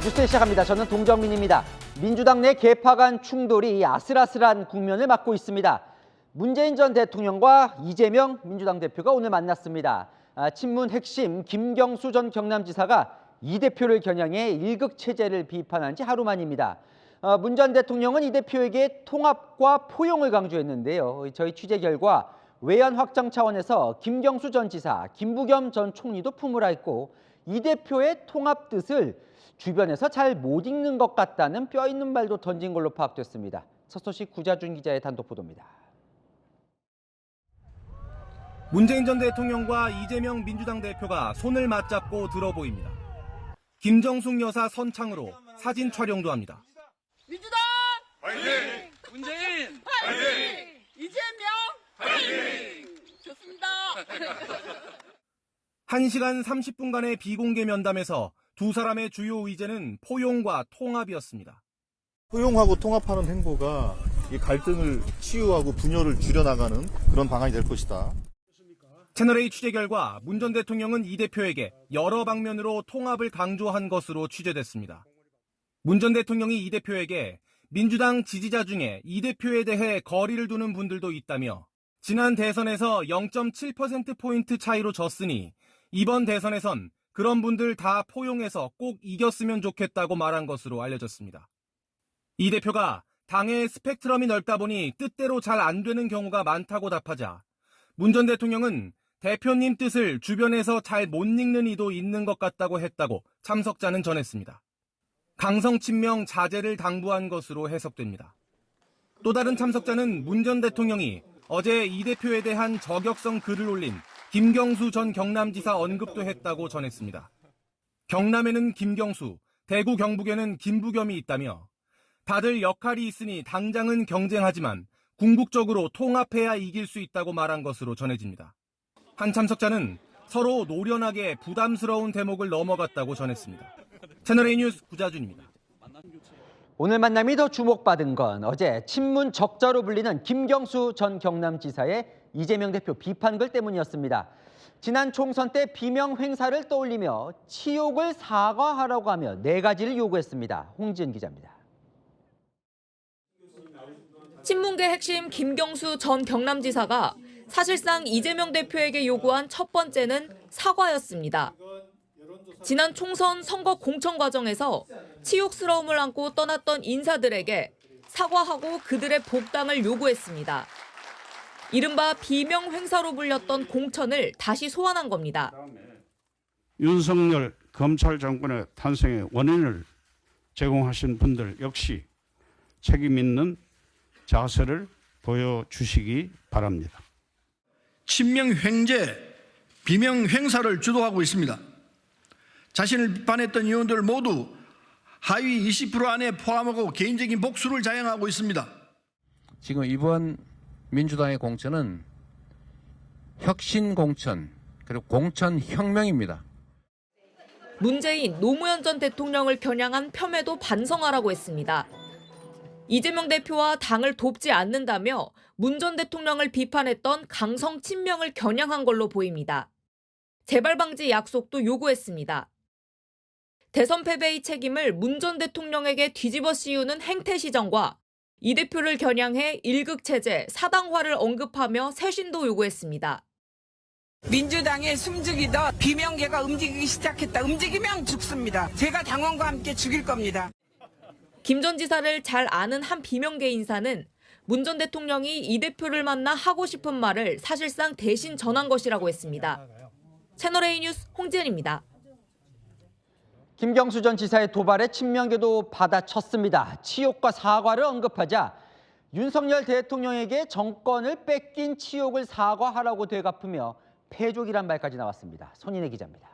뉴스 시작합니다. 저는 동정민입니다. 민주당 내 계파 간 충돌이 아슬아슬한 국면을 맞고 있습니다. 문재인 전 대통령과 이재명 민주당 대표가 오늘 만났습니다. 친문 핵심 김경수 전 경남지사가 이 대표를 겨냥해 일극 체제를 비판한 지 하루 만입니다. 문 전 대통령은 이 대표에게 통합과 포용을 강조했는데요. 저희 취재 결과 외연 확장 차원에서 김경수 전 지사, 김부겸 전 총리도 품으라 했고 이 대표의 통합 뜻을 주변에서 잘 못 읽는 것 같다는 뼈 있는 말도 던진 걸로 파악됐습니다. 첫 소식 구자준 기자의 단독 보도입니다. 문재인 전 대통령과 이재명 민주당 대표가 손을 맞잡고 들어 보입니다. 김정숙 여사 선창으로 사진 촬영도 합니다. 민주당 파이팅! 문재인 파이팅! 이재명 파이팅! 좋습니다. 1시간 30분간의 비공개 면담에서 두 사람의 주요 의제는 포용과 통합이었습니다. 포용하고 통합하는 행보가 이 갈등을 치유하고 분열을 줄여나가는 그런 방안이 될 것이다. 채널A 취재 결과 문 전 대통령은 이 대표에게 여러 방면으로 통합을 강조한 것으로 취재됐습니다. 문 전 대통령이 이 대표에게 민주당 지지자 중에 이 대표에 대해 거리를 두는 분들도 있다며 지난 대선에서 0.7%포인트 차이로 졌으니 이번 대선에선 그런 분들 다 포용해서 꼭 이겼으면 좋겠다고 말한 것으로 알려졌습니다. 이 대표가 당의 스펙트럼이 넓다 보니 뜻대로 잘 안 되는 경우가 많다고 답하자 문 전 대통령은 대표님 뜻을 주변에서 잘 못 읽는 이도 있는 것 같다고 했다고 참석자는 전했습니다. 강성친명 자제를 당부한 것으로 해석됩니다. 또 다른 참석자는 문 전 대통령이 어제 이 대표에 대한 저격성 글을 올린 김경수 전 경남지사 언급도 했다고 전했습니다. 경남에는 김경수, 대구 경북에는 김부겸이 있다며 다들 역할이 있으니 당장은 경쟁하지만 궁극적으로 통합해야 이길 수 있다고 말한 것으로 전해집니다. 한 참석자는 서로 노련하게 부담스러운 대목을 넘어갔다고 전했습니다. 채널A 뉴스 구자준입니다. 오늘 만남이 더 주목받은 건 어제 친문 적자로 불리는 김경수 전 경남지사의 이재명 대표 비판글 때문이었습니다. 지난 총선 때 비명 행사를 떠올리며 치욕을 사과하라고 하며 4가지를 요구했습니다. 홍지은 기자입니다. 친문계 핵심 김경수 전 경남지사가 사실상 이재명 대표에게 요구한 첫 번째는 사과였습니다. 지난 총선 선거 공천 과정에서 치욕스러움을 안고 떠났던 인사들에게 사과하고 그들의 복당을 요구했습니다. 이른바 비명 행사로 불렸던 공천을 다시 소환한 겁니다. 윤석열 검찰 정권의 탄생의 원인을 제공하신 분들 역시 책임 있는 자세를 보여주시기 바랍니다. 친명 횡재, 비명 행사를 주도하고 있습니다. 자신을 비판했던 의원들 모두 하위 20% 안에 포함하고 개인적인 복수를 자행하고 있습니다. 지금 이번 민주당의 공천은 혁신 공천, 그리고 공천 혁명입니다. 문재인, 노무현 전 대통령을 겨냥한 폄훼도 반성하라고 했습니다. 이재명 대표와 당을 돕지 않는다며 문 전 대통령을 비판했던 강성 친명을 겨냥한 걸로 보입니다. 재발 방지 약속도 요구했습니다. 대선 패배의 책임을 문 전 대통령에게 뒤집어 씌우는 행태 시정과 이 대표를 겨냥해 일극체제, 사당화를 언급하며 쇄신도 요구했습니다. 민주당의 숨죽이던 비명계가 움직이기 시작했다. 움직이면 죽습니다. 제가 당원과 함께 죽일 겁니다. 김 전 지사를 잘 아는 한 비명계 인사는 문 전 대통령이 이 대표를 만나 하고 싶은 말을 사실상 대신 전한 것이라고 했습니다. 채널A 뉴스 홍지은입니다. 김경수 전 지사의 도발에 친명계도 받아쳤습니다. 치욕과 사과를 언급하자 윤석열 대통령에게 정권을 뺏긴 치욕을 사과하라고 되갚으며 패족이란 말까지 나왔습니다. 손인혜 기자입니다.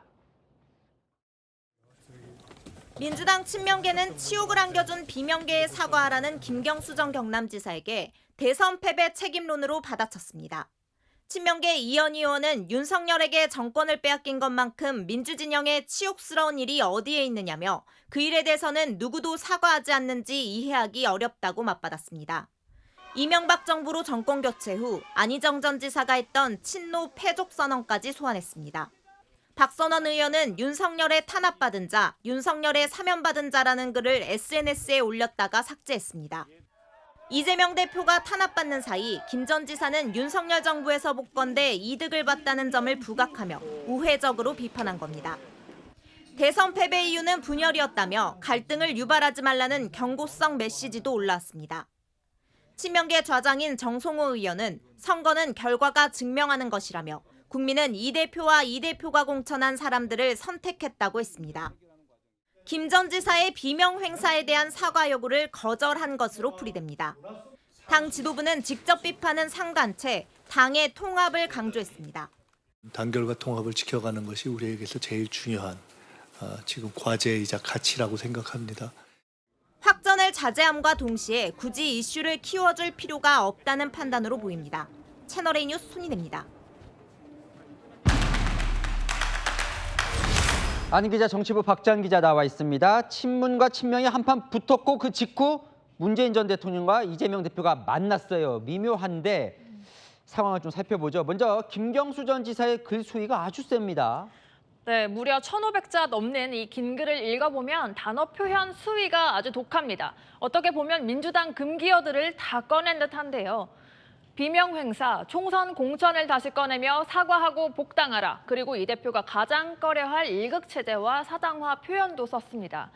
민주당 친명계는 치욕을 안겨준 비명계에 사과하라는 김경수 전 경남지사에게 대선 패배 책임론으로 받아쳤습니다. 친명계 이현희 의원은 윤석열에게 정권을 빼앗긴 것만큼 민주진영의 치욕스러운 일이 어디에 있느냐며 그 일에 대해서는 누구도 사과하지 않는지 이해하기 어렵다고 맞받았습니다. 이명박 정부로 정권 교체 후 안희정 전 지사가 했던 친노 패족 선언까지 소환했습니다. 박선원 의원은 윤석열의 탄압받은 자, 윤석열의 사면받은 자라는 글을 SNS에 올렸다가 삭제했습니다. 이재명 대표가 탄압받는 사이 김 전 지사는 윤석열 정부에서 복권돼 이득을 봤다는 점을 부각하며 우회적으로 비판한 겁니다. 대선 패배 이유는 분열이었다며 갈등을 유발하지 말라는 경고성 메시지도 올라왔습니다. 친명계 좌장인 정송호 의원은 선거는 결과가 증명하는 것이라며 국민은 이 대표와 이 대표가 공천한 사람들을 선택했다고 했습니다. 김 전 지사의 비명 행사에 대한 사과 요구를 거절한 것으로 풀이됩니다. 당 지도부는 직접 비판은 상간 채 당의 통합을 강조했습니다. 단결과 통합을 지켜가는 것이 우리에게서 제일 중요한 지금 과제이자 가치라고 생각합니다. 확전을 자제함과 동시에 굳이 이슈를 키워줄 필요가 없다는 판단으로 보입니다. 채널A 뉴스 손희대입니다. 안희 기자, 정치부 박지한 기자 나와 있습니다. 친문과 친명이 한판 붙었고 그 직후 문재인 전 대통령과 이재명 대표가 만났어요. 미묘한데 상황을 좀 살펴보죠. 먼저 김경수 전 지사의 글 수위가 아주 셉니다. 네, 무려 1,500자 넘는 이 긴 글을 읽어보면 단어 표현 수위가 아주 독합니다. 어떻게 보면 민주당 금기어들을 다 꺼낸 듯한데요. 비명 행사, 총선 공천을 다시 꺼내며 사과하고 복당하라. 그리고 이 대표가 가장 꺼려할 일극체제와 사당화 표현도 썼습니다.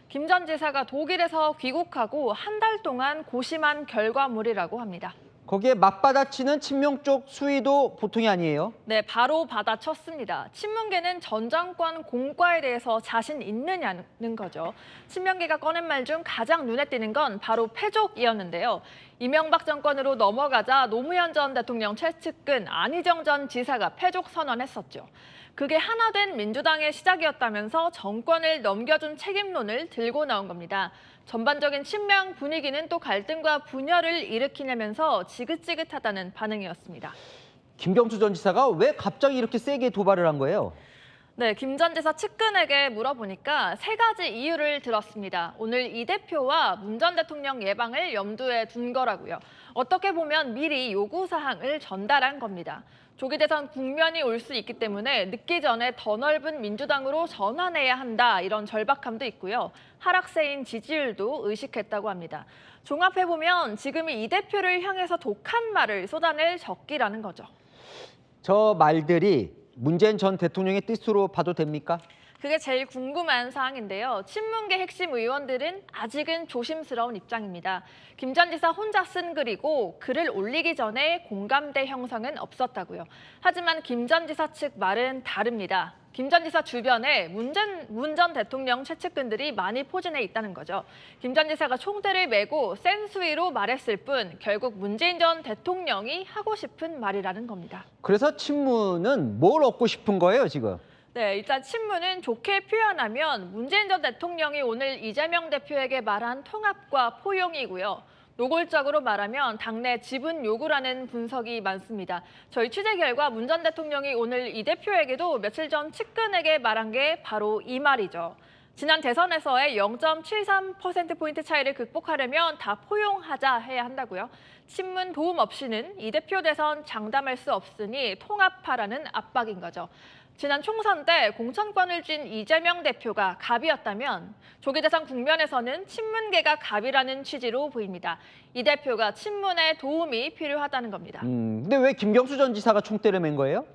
김 전 지사가 독일에서 귀국하고 한 달 동안 고심한 결과물이라고 합니다. 거기에 맞받아치는 친명 쪽 수위도 보통이 아니에요. 네, 바로 받아쳤습니다. 친문계는 전 정권 공과에 대해서 자신 있느냐는 거죠. 친명계가 꺼낸 말 중 가장 눈에 띄는 건 바로 패족이었는데요. 이명박 정권으로 넘어가자 노무현 전 대통령 최측근 안희정 전 지사가 패족 선언했었죠. 그게 하나 된 민주당의 시작이었다면서 정권을 넘겨준 책임론을 들고 나온 겁니다. 전반적인 친명 분위기는 또 갈등과 분열을 일으키냐면서 지긋지긋하다는 반응이었습니다. 김경수 전 지사가 왜 갑자기 이렇게 세게 도발을 한 거예요? 네, 김 전 지사 측근에게 물어보니까 세 가지 이유를 들었습니다. 오늘 이 대표와 문 전 대통령 예방을 염두에 둔 거라고요. 어떻게 보면 미리 요구사항을 전달한 겁니다. 조기 대선 국면이 올 수 있기 때문에 늦기 전에 더 넓은 민주당으로 전환해야 한다, 이런 절박함도 있고요. 하락세인 지지율도 의식했다고 합니다. 종합해보면 지금이 이 대표를 향해서 독한 말을 쏟아낼 적기라는 거죠. 저 말들이 문재인 전 대통령의 뜻으로 봐도 됩니까? 그게 제일 궁금한 사항인데요. 친문계 핵심 의원들은 아직은 조심스러운 입장입니다. 김 전 지사 혼자 쓴 글이고 글을 올리기 전에 공감대 형성은 없었다고요. 하지만 김 전 지사 측 말은 다릅니다. 김 전 지사 주변에 문 전 대통령 최측근들이 많이 포진해 있다는 거죠. 김 전 지사가 총대를 메고 센 수위로 말했을 뿐 결국 문재인 전 대통령이 하고 싶은 말이라는 겁니다. 그래서 친문은 뭘 얻고 싶은 거예요, 지금? 네, 일단 친문은 좋게 표현하면 문재인 전 대통령이 오늘 이재명 대표에게 말한 통합과 포용이고요. 노골적으로 말하면 당내 지분 요구라는 분석이 많습니다. 저희 취재 결과 문 전 대통령이 오늘 이 대표에게도 며칠 전 측근에게 말한 게 바로 이 말이죠. 지난 대선에서의 0.73%포인트 차이를 극복하려면 다 포용하자 해야 한다고요. 친문 도움 없이는 이 대표 대선 장담할 수 없으니 통합하라는 압박인 거죠. 지난 총선 때 공천권을 쥔 이재명 대표가 갑이었다면 조기 대선 국면에서는 친문계가 갑이라는 취지로 보입니다. 이 대표가 친문의 도움이 필요하다는 겁니다. 근데 왜 김경수 전 지사가 총대를 맨 거예요?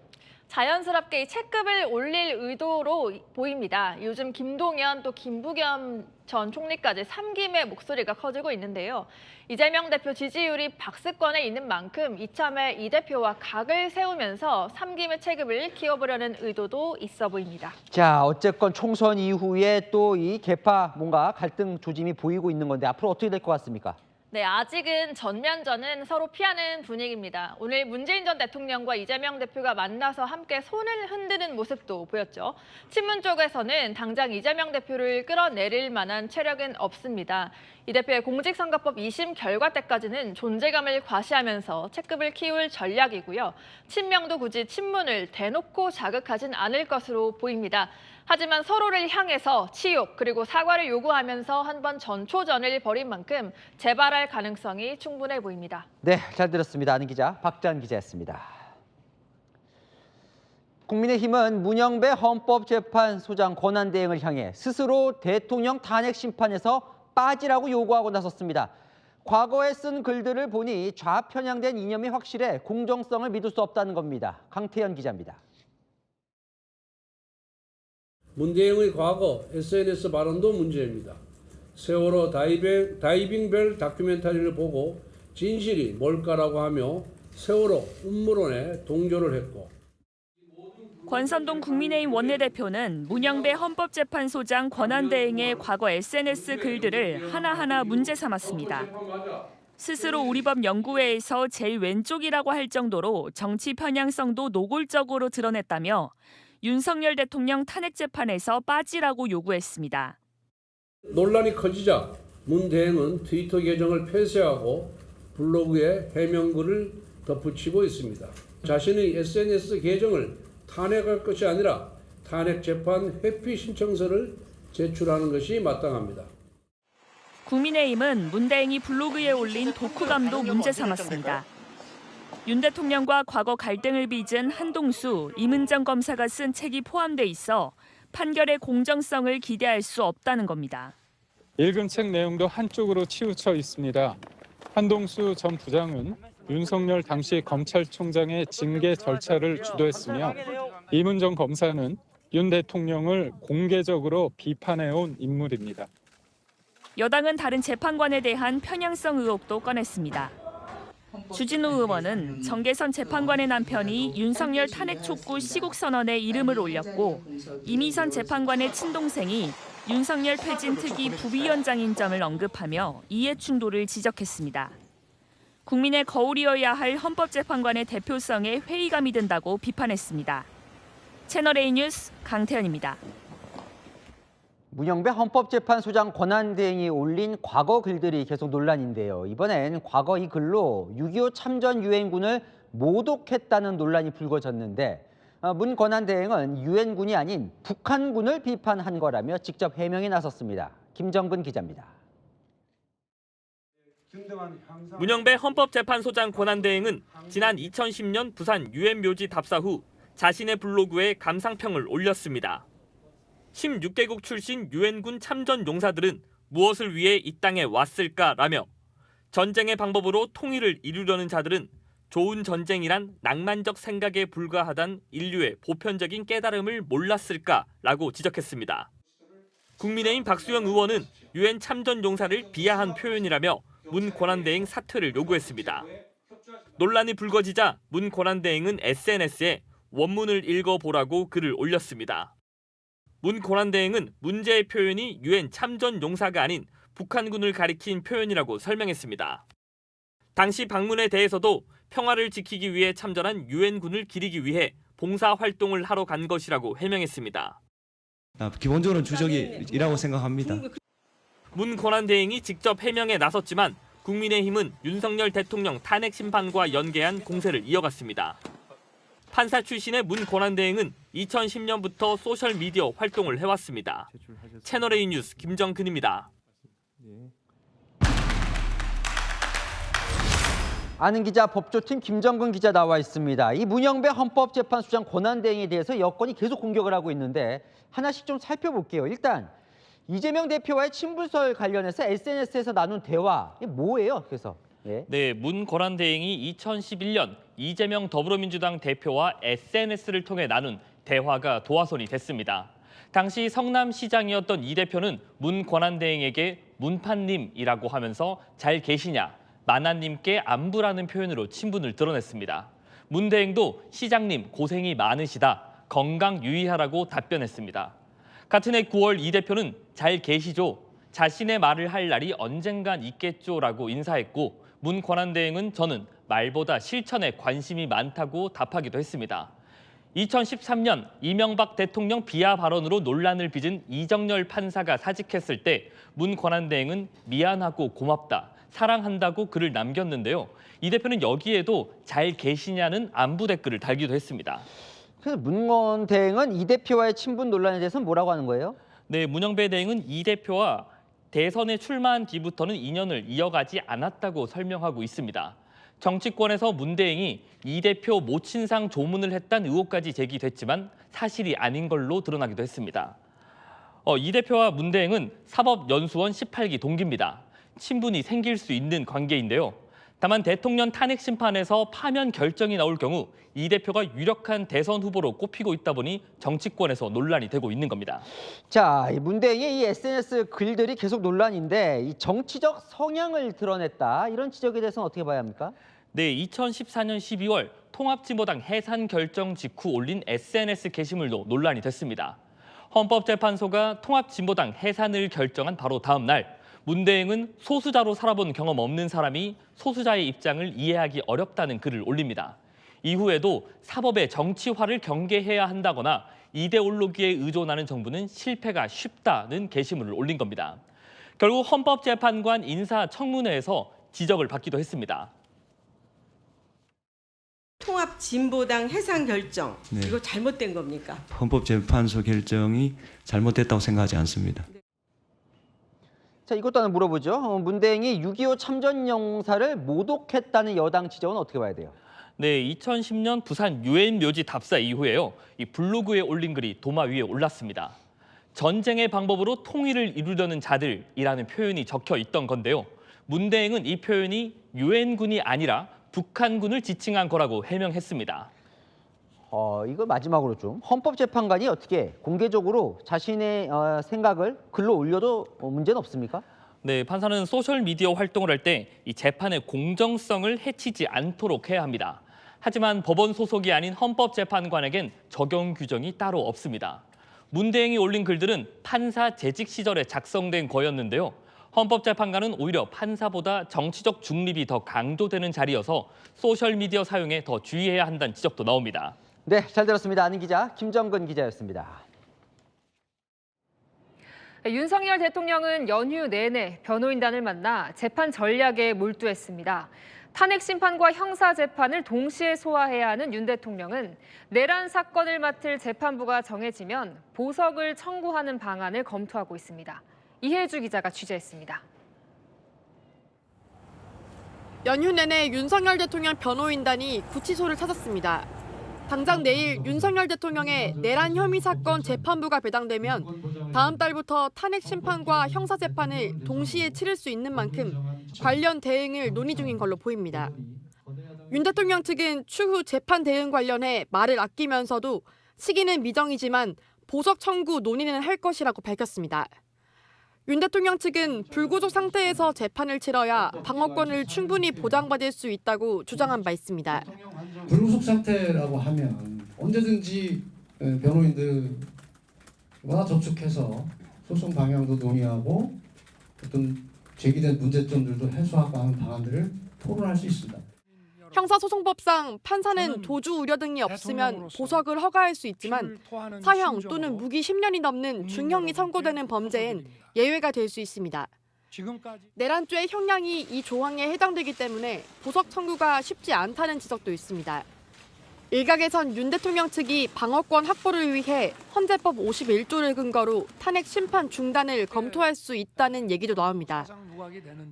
자연스럽게 이 체급을 올릴 의도로 보입니다. 요즘 김동연 또 김부겸 전 총리까지 삼김의 목소리가 커지고 있는데요. 이재명 대표 지지율이 박스권에 있는 만큼 이참에 이 대표와 각을 세우면서 삼김의 체급을 키워보려는 의도도 있어 보입니다. 자, 어쨌건 총선 이후에 또 이 개파 뭔가 갈등 조짐이 보이고 있는 건데 앞으로 어떻게 될 것 같습니까? 네, 아직은 전면전은 서로 피하는 분위기입니다. 오늘 문재인 전 대통령과 이재명 대표가 만나서 함께 손을 흔드는 모습도 보였죠. 친문 쪽에서는 당장 이재명 대표를 끌어내릴 만한 체력은 없습니다. 이 대표의 공직선거법 2심 결과 때까지는 존재감을 과시하면서 체급을 키울 전략이고요. 친명도 굳이 친문을 대놓고 자극하진 않을 것으로 보입니다. 하지만 서로를 향해서 치욕 그리고 사과를 요구하면서 한번 전초전을 벌인 만큼 재발할 가능성이 충분해 보입니다. 네, 잘 들었습니다. 안희 기자, 박지한 기자였습니다. 국민의힘은 문영배 헌법재판소장 권한대행을 향해 스스로 대통령 탄핵 심판에서 빠지라고 요구하고 나섰습니다. 과거에 쓴 글들을 보니 좌편향된 이념이 확실해 공정성을 믿을 수 없다는 겁니다. 강태현 기자입니다. 문대행의 과거 SNS 발언도 문제입니다. 세월호 다이빙벨 다큐멘터리를 보고 진실이 뭘까라고 하며 세월호 음모론에 동조를 했고, 권선동 국민의힘 원내대표는 문영배 헌법재판소장 권한대행의 과거 SNS 글들을 하나하나 문제 삼았습니다. 스스로 우리법 연구회에서 제일 왼쪽이라고 할 정도로 정치 편향성도 노골적으로 드러냈다며 윤석열 대통령 탄핵 재판에서 빠지라고 요구했습니다. 논란이 커지자 문 대행은 트위터 계정을 폐쇄하고 블로그에 해명글을 덧붙이고 있습니다. 자신의 SNS 계정을 탄핵할 것이 아니라 탄핵 재판 회피 신청서를 제출하는 것이 마땅합니다. 국민의힘은 문 대행이 블로그에 올린 독후감도 문제 삼았습니다. 윤 대통령과 과거 갈등을 빚은 한동수, 임은정 검사가 쓴 책이 포함돼 있어 판결의 공정성을 기대할 수 없다는 겁니다. 읽은 책 내용도 한쪽으로 치우쳐 있습니다. 한동수 전 부장은 윤석열 당시 검찰총장의 징계 절차를 주도했으며 임은정 검사는 윤 대통령을 공개적으로 비판해온 인물입니다. 여당은 다른 재판관에 대한 편향성 의혹도 꺼냈습니다. 주진우 의원은 정계선 재판관의 남편이 윤석열 탄핵 촉구 시국선언에 이름을 올렸고 이미선 재판관의 친동생이 윤석열 퇴진 특위 부위원장인 점을 언급하며 이해충돌을 지적했습니다. 국민의 거울이어야 할 헌법재판관의 대표성에 회의감이 든다고 비판했습니다. 채널A 뉴스 강태현입니다. 문영배 헌법재판소장 권한대행이 올린 과거 글들이 계속 논란인데요. 이번엔 과거 이 글로 6.25 참전 유엔군을 모독했다는 논란이 불거졌는데 문 권한대행은 유엔군이 아닌 북한군을 비판한 거라며 직접 해명에 나섰습니다. 김정근 기자입니다. 문영배 헌법재판소장 권한대행은 지난 2010년 부산 유엔 묘지 답사 후 자신의 블로그에 감상평을 올렸습니다. 16개국 출신 유엔군 참전 용사들은 무엇을 위해 이 땅에 왔을까라며 전쟁의 방법으로 통일을 이루려는 자들은 좋은 전쟁이란 낭만적 생각에 불과하단 인류의 보편적인 깨달음을 몰랐을까라고 지적했습니다. 국민의힘 박수영 의원은 유엔 참전 용사를 비하한 표현이라며 문 권한대행 사퇴를 요구했습니다. 논란이 불거지자 문 권한대행은 SNS에 원문을 읽어보라고 글을 올렸습니다. 문 권한대행은 문제의 표현이 유엔 참전 용사가 아닌 북한군을 가리킨 표현이라고 설명했습니다. 당시 방문에 대해서도 평화를 지키기 위해 참전한 유엔군을 기리기 위해 봉사활동을 하러 간 것이라고 해명했습니다. 기본적으로는 주적이라고 생각합니다. 문 권한대행이 직접 해명에 나섰지만 국민의힘은 윤석열 대통령 탄핵 심판과 연계한 공세를 이어갔습니다. 판사 출신의 문 권한대행은 2010년부터 소셜미디어 활동을 해왔습니다. 채널A 뉴스 김정근입니다. 아는 기자 법조팀 김정근 기자 나와 있습니다. 이 문영배 헌법재판소장 권한대행에 대해서 여권이 계속 공격을 하고 있는데 하나씩 좀 살펴볼게요. 일단 이재명 대표와의 친분설 관련해서 SNS에서 나눈 대화, 이게 뭐예요? 그래서 네, 문 권한대행이 2011년 이재명 더불어민주당 대표와 SNS를 통해 나눈 대화가 도화선이 됐습니다. 당시 성남시장이었던 이 대표는 문 권한대행에게 문판님이라고 하면서 잘 계시냐, 만화님께 안부라는 표현으로 친분을 드러냈습니다. 문 대행도 시장님 고생이 많으시다, 건강 유의하라고 답변했습니다. 같은 해 9월 이 대표는 잘 계시죠? 자신의 말을 할 날이 언젠간 있겠죠라고 인사했고 문 권한대행은 저는 말보다 실천에 관심이 많다고 답하기도 했습니다. 2013년 이명박 대통령 비하 발언으로 논란을 빚은 이정열 판사가 사직했을 때 문 권한대행은 미안하고 고맙다, 사랑한다고 글을 남겼는데요. 이 대표는 여기에도 잘 계시냐는 안부 댓글을 달기도 했습니다. 그래서 문 권한대행은 이 대표와의 친분 논란에 대해서는 뭐라고 하는 거예요? 네, 문영배 대행은 이 대표와 대선에 출마한 뒤부터는 인연을 이어가지 않았다고 설명하고 있습니다. 정치권에서 문대행이 이 대표 모친상 조문을 했다는 의혹까지 제기됐지만 사실이 아닌 걸로 드러나기도 했습니다. 이 대표와 문대행은 사법연수원 18기 동기입니다. 친분이 생길 수 있는 관계인데요. 다만 대통령 탄핵 심판에서 파면 결정이 나올 경우 이 대표가 유력한 대선 후보로 꼽히고 있다 보니 정치권에서 논란이 되고 있는 겁니다. 자, 이 문대행의 이 SNS 글들이 계속 논란인데 이 정치적 성향을 드러냈다. 이런 지적에 대해서는 어떻게 봐야 합니까? 네, 2014년 12월 통합진보당 해산 결정 직후 올린 SNS 게시물도 논란이 됐습니다. 헌법재판소가 통합진보당 해산을 결정한 바로 다음 날 문대행은 소수자로 살아본 경험 없는 사람이 소수자의 입장을 이해하기 어렵다는 글을 올립니다. 이후에도 사법의 정치화를 경계해야 한다거나 이데올로기에 의존하는 정부는 실패가 쉽다는 게시물을 올린 겁니다. 결국 헌법재판관 인사청문회에서 지적을 받기도 했습니다. 통합진보당 해산 결정, 네. 이거 잘못된 겁니까? 헌법재판소 결정이 잘못됐다고 생각하지 않습니다. 자, 이것도 하나 물어보죠. 문대행이 6.25 참전용사를 모독했다는 여당 지적은 어떻게 봐야 돼요? 네, 2010년 부산 유엔 묘지 답사 이후에요. 이 블로그에 올린 글이 도마 위에 올랐습니다. 전쟁의 방법으로 통일을 이루려는 자들이라는 표현이 적혀 있던 건데요. 문대행은 이 표현이 유엔군이 아니라 북한군을 지칭한 거라고 해명했습니다. 이거 마지막으로 좀 헌법재판관이 어떻게 공개적으로 자신의 생각을 글로 올려도 문제는 없습니까? 네, 판사는 소셜미디어 활동을 할 때 이 재판의 공정성을 해치지 않도록 해야 합니다. 하지만 법원 소속이 아닌 헌법재판관에겐 적용 규정이 따로 없습니다. 문대행이 올린 글들은 판사 재직 시절에 작성된 거였는데요. 헌법재판관은 오히려 판사보다 정치적 중립이 더 강조되는 자리여서 소셜미디어 사용에 더 주의해야 한다는 지적도 나옵니다. 네, 잘 들었습니다. 아는 기자 김정근 기자였습니다. 윤석열 대통령은 연휴 내내 변호인단을 만나 재판 전략에 몰두했습니다. 탄핵 심판과 형사 재판을 동시에 소화해야 하는 윤 대통령은 내란 사건을 맡을 재판부가 정해지면 보석을 청구하는 방안을 검토하고 있습니다. 이혜주 기자가 취재했습니다. 연휴 내내 윤석열 대통령 변호인단이 구치소를 찾았습니다. 당장 내일 윤석열 대통령의 내란 혐의 사건 재판부가 배당되면 다음 달부터 탄핵 심판과 형사 재판을 동시에 치를 수 있는 만큼 관련 대응을 논의 중인 걸로 보입니다. 윤 대통령 측은 추후 재판 대응 관련해 말을 아끼면서도 시기는 미정이지만 보석 청구 논의는 할 것이라고 밝혔습니다. 윤 대통령 측은 불구속 상태에서 재판을 치러야 방어권을 충분히 보장받을 수 있다고 주장한 바 있습니다. 불구속 상태라고 하면 언제든지 변호인들과 접촉해서 소송 방향도 논의하고 어떤 제기된 문제점들도 해소하고 하는 방안들을 토론할 수 있습니다. 형사소송법상 판사는 도주 우려 등이 없으면 보석을 허가할 수 있지만 사형 또는 무기 10년이 넘는 중형이 선고되는 범죄엔 예외가 될 수 있습니다. 내란죄의 형량이 이 조항에 해당되기 때문에 보석 청구가 쉽지 않다는 지적도 있습니다. 일각에선 윤 대통령 측이 방어권 확보를 위해 헌재법 51조를 근거로 탄핵 심판 중단을 검토할 수 있다는 얘기도 나옵니다.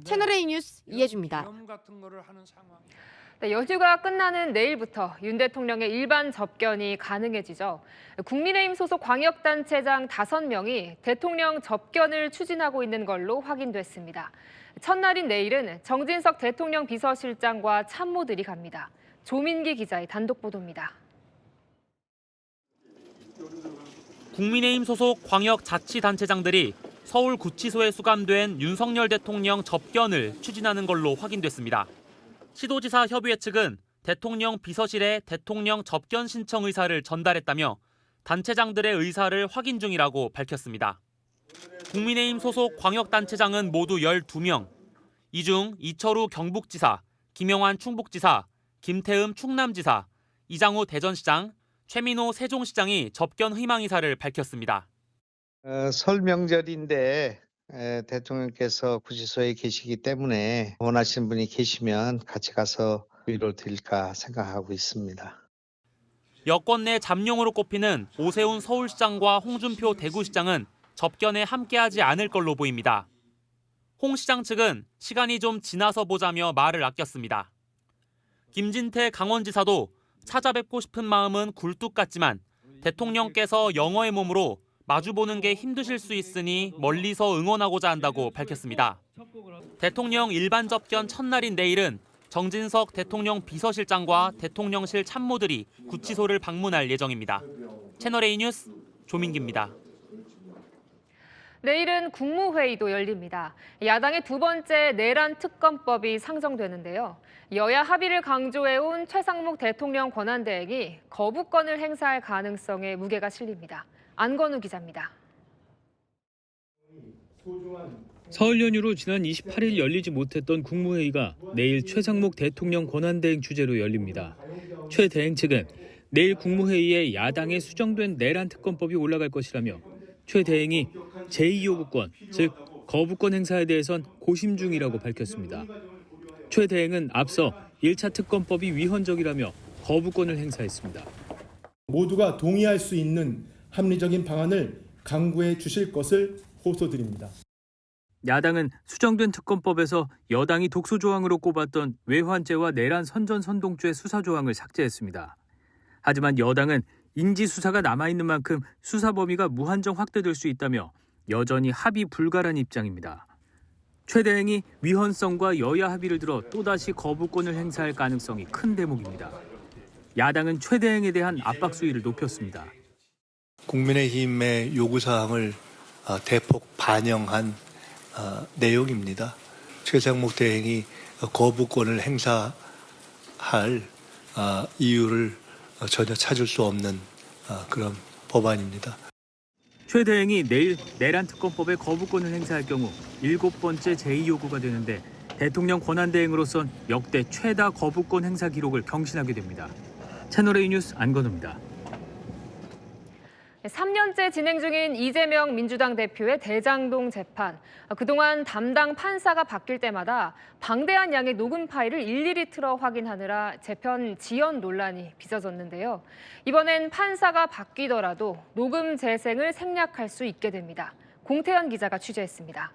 채널A 뉴스 이혜주입니다. 네, 연휴가 끝나는 내일부터 윤 대통령의 일반 접견이 가능해지죠. 국민의힘 소속 광역단체장 5명이 대통령 접견을 추진하고 있는 걸로 확인됐습니다. 첫날인 내일은 정진석 대통령 비서실장과 참모들이 갑니다. 조민기 기자의 단독 보도입니다. 국민의힘 소속 광역자치단체장들이 서울구치소에 수감된 윤석열 대통령 접견을 추진하는 걸로 확인됐습니다. 시도지사 협의회 측은 대통령 비서실에 대통령 접견 신청 의사를 전달했다며 단체장들의 의사를 확인 중이라고 밝혔습니다. 국민의힘 소속 광역단체장은 모두 12명. 이 중 이철우 경북지사, 김영환 충북지사, 김태흠 충남지사, 이장우 대전시장, 최민호 세종시장이 접견 희망 의사를 밝혔습니다. 설 명절인데 대통령께서 구치소에 계시기 때문에 원하시는 분이 계시면 같이 가서 위로를 드릴까 생각하고 있습니다. 여권 내 잠룡으로 꼽히는 오세훈 서울시장과 홍준표 대구시장은 접견에 함께하지 않을 걸로 보입니다. 홍 시장 측은 시간이 좀 지나서 보자며 말을 아꼈습니다. 김진태 강원지사도 찾아뵙고 싶은 마음은 굴뚝 같지만 대통령께서 영어의 몸으로 마주보는 게 힘드실 수 있으니 멀리서 응원하고자 한다고 밝혔습니다. 대통령 일반 접견 첫날인 내일은 정진석 대통령 비서실장과 대통령실 참모들이 구치소를 방문할 예정입니다. 채널A 뉴스 조민기입니다. 내일은 국무회의도 열립니다. 야당의 두 번째 내란 특검법이 상정되는데요. 여야 합의를 강조해온 최상목 대통령 권한대행이 거부권을 행사할 가능성에 무게가 실립니다. 안건우 기자입니다. 설 연휴로 지난 28일 열리지 못했던 국무회의가 내일 최상목 대통령 권한대행 주재로 열립니다. 최 대행 측은 내일 국무회의에 야당에 수정된 내란 특검법이 올라갈 것이라며 최 대행이 제2요구권, 즉 거부권 행사에 대해선 고심 중이라고 밝혔습니다. 최 대행은 앞서 1차 특검법이 위헌적이라며 거부권을 행사했습니다. 모두가 동의할 수 있는 합리적인 방안을 강구해 주실 것을 호소드립니다. 야당은 수정된 특검법에서 여당이 독소 조항으로 꼽았던 외환죄와 내란 선전선동죄 수사 조항을 삭제했습니다. 하지만 여당은 인지 수사가 남아있는 만큼 수사 범위가 무한정 확대될 수 있다며 여전히 합의 불가란 입장입니다. 최 대행이 위헌성과 여야 합의를 들어 또다시 거부권을 행사할 가능성이 큰 대목입니다. 야당은 최 대행에 대한 압박 수위를 높였습니다. 국민의힘의 요구사항을 대폭 반영한 내용입니다. 최상목 대행이 거부권을 행사할 이유를 전혀 찾을 수 없는 그런 법안입니다. 최 대행이 내일 내란 특검법에 거부권을 행사할 경우 7번째 제2요구가 되는데 대통령 권한대행으로선 역대 최다 거부권 행사 기록을 경신하게 됩니다. 채널A 뉴스 안건우입니다. 3년째 진행 중인 이재명 민주당 대표의 대장동 재판. 그동안 담당 판사가 바뀔 때마다 방대한 양의 녹음 파일을 일일이 틀어 확인하느라 재편 지연 논란이 빚어졌는데요. 이번엔 판사가 바뀌더라도 녹음 재생을 생략할 수 있게 됩니다. 공태현 기자가 취재했습니다.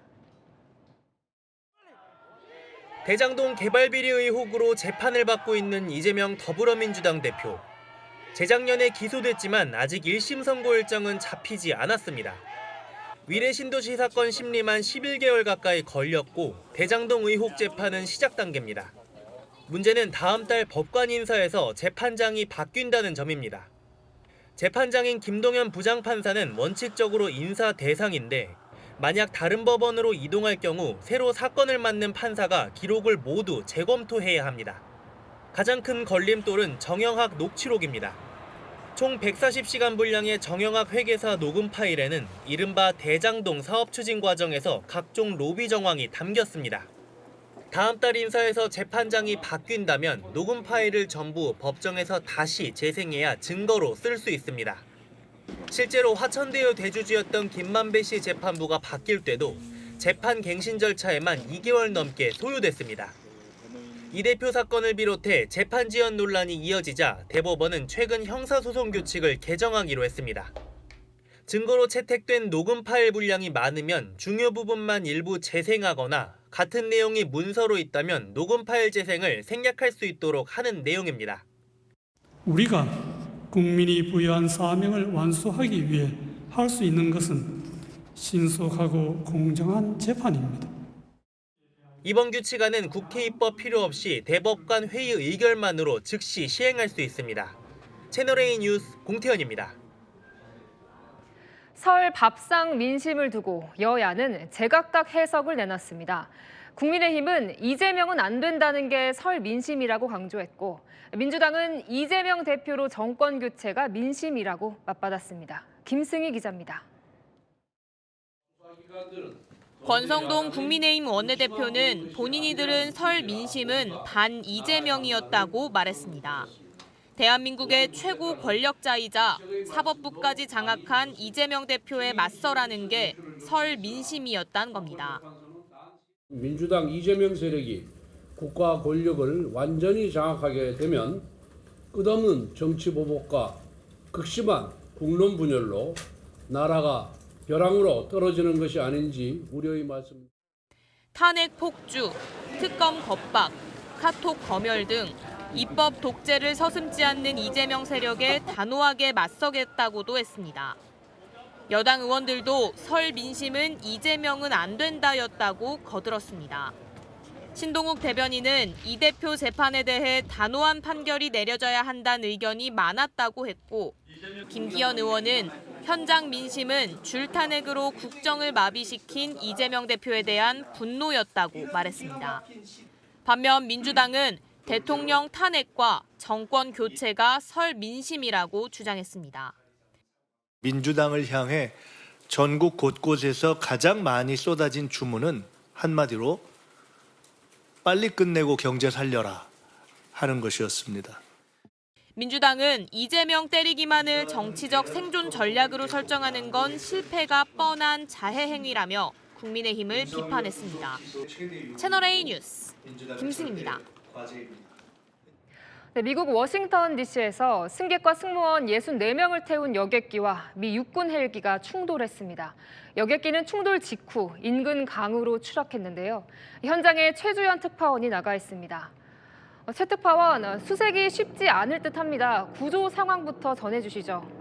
대장동 개발 비리 의혹으로 재판을 받고 있는 이재명 더불어민주당 대표. 재작년에 기소됐지만 아직 1심 선고 일정은 잡히지 않았습니다. 위례 신도시 사건 심리만 11개월 가까이 걸렸고 대장동 의혹 재판은 시작 단계입니다. 문제는 다음 달 법관 인사에서 재판장이 바뀐다는 점입니다. 재판장인 김동현 부장판사는 원칙적으로 인사 대상인데 만약 다른 법원으로 이동할 경우 새로 사건을 맡는 판사가 기록을 모두 재검토해야 합니다. 가장 큰 걸림돌은 정영학 녹취록입니다. 총 140시간 분량의 정영학 회계사 녹음 파일에는 이른바 대장동 사업 추진 과정에서 각종 로비 정황이 담겼습니다. 다음 달 인사에서 재판장이 바뀐다면 녹음 파일을 전부 법정에서 다시 재생해야 증거로 쓸 수 있습니다. 실제로 화천대유 대주주였던 김만배 씨 재판부가 바뀔 때도 재판 갱신 절차에만 2개월 넘게 소요됐습니다. 이 대표 사건을 비롯해 재판 지연 논란이 이어지자 대법원은 최근 형사소송 규칙을 개정하기로 했습니다. 증거로 채택된 녹음 파일 분량이 많으면 중요 부분만 일부 재생하거나 같은 내용이 문서로 있다면 녹음 파일 재생을 생략할 수 있도록 하는 내용입니다. 우리가 국민이 부여한 사명을 완수하기 위해 할 수 있는 것은 신속하고 공정한 재판입니다. 이번 규칙안은 국회 입법 필요 없이 대법관 회의 의결만으로 즉시 시행할 수 있습니다. 채널A 뉴스 공태현입니다. 설 밥상 민심을 두고 여야는 제각각 해석을 내놨습니다. 국민의힘은 이재명은 안 된다는 게 설 민심이라고 강조했고 민주당은 이재명 대표로 정권 교체가 민심이라고 맞받았습니다. 김승희 기자입니다. 권성동 국민의힘 원내대표는 본인이 들은 설 민심은 반 이재명이었다고 말했습니다. 대한민국의 최고 권력자이자 사법부까지 장악한 이재명 대표에 맞서라는 게 설 민심이었다는 겁니다. 민주당 이재명 세력이 국가 권력을 완전히 장악하게 되면 끝없는 정치 보복과 극심한 국론 분열로 나라가 벼랑으로 떨어지는 것이 아닌지 우려의 말씀. 탄핵 폭주, 특검 겁박, 카톡 검열 등 입법 독재를 서슴지 않는 이재명 세력에 단호하게 맞서겠다고도 했습니다. 여당 의원들도 설 민심은 이재명은 안 된다였다고 거들었습니다. 신동욱 대변인은 이 대표 재판에 대해 단호한 판결이 내려져야 한다는 의견이 많았다고 했고, 김기현 의원은 현장 민심은 줄탄핵으로 국정을 마비시킨 이재명 대표에 대한 분노였다고 말했습니다. 반면 민주당은 대통령 탄핵과 정권 교체가 설 민심이라고 주장했습니다. 민주당을 향해 전국 곳곳에서 가장 많이 쏟아진 주문은 한마디로 빨리 끝내고 경제 살려라 하는 것이었습니다. 민주당은 이재명 때리기만을 정치적 생존 전략으로 설정하는 건 실패가 뻔한 자해 행위라며 국민의힘을 비판했습니다. 채널A 뉴스 김승입니다. 네, 미국 워싱턴 DC에서 승객과 승무원 64명을 태운 여객기와 미 육군 헬기가 충돌했습니다. 여객기는 충돌 직후 인근 강으로 추락했는데요. 현장에 최주현 특파원이 나가 있습니다. 최 특파원, 수색이 쉽지 않을 듯합니다. 구조 상황부터 전해주시죠.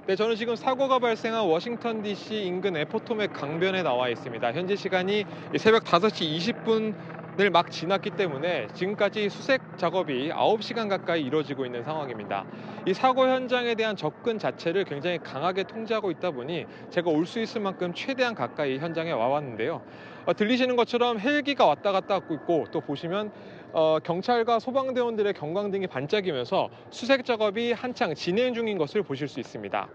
네, 저는 지금 사고가 발생한 워싱턴 DC 인근 에포토맥 강변에 나와 있습니다. 현지 시간이 새벽 5시 20분을 막 지났기 때문에 지금까지 수색 작업이 9시간 가까이 이루어지고 있는 상황입니다. 이 사고 현장에 대한 접근 자체를 굉장히 강하게 통제하고 있다 보니 제가 올 수 있을 만큼 최대한 가까이 현장에 와왔는데요. 들리시는 것처럼 헬기가 왔다 갔다 하고 있고, 또 보시면 경찰과 소방대원들의 경광등이 반짝이면서 수색 작업이 한창 진행 중인 것을 보실 수 있습니다.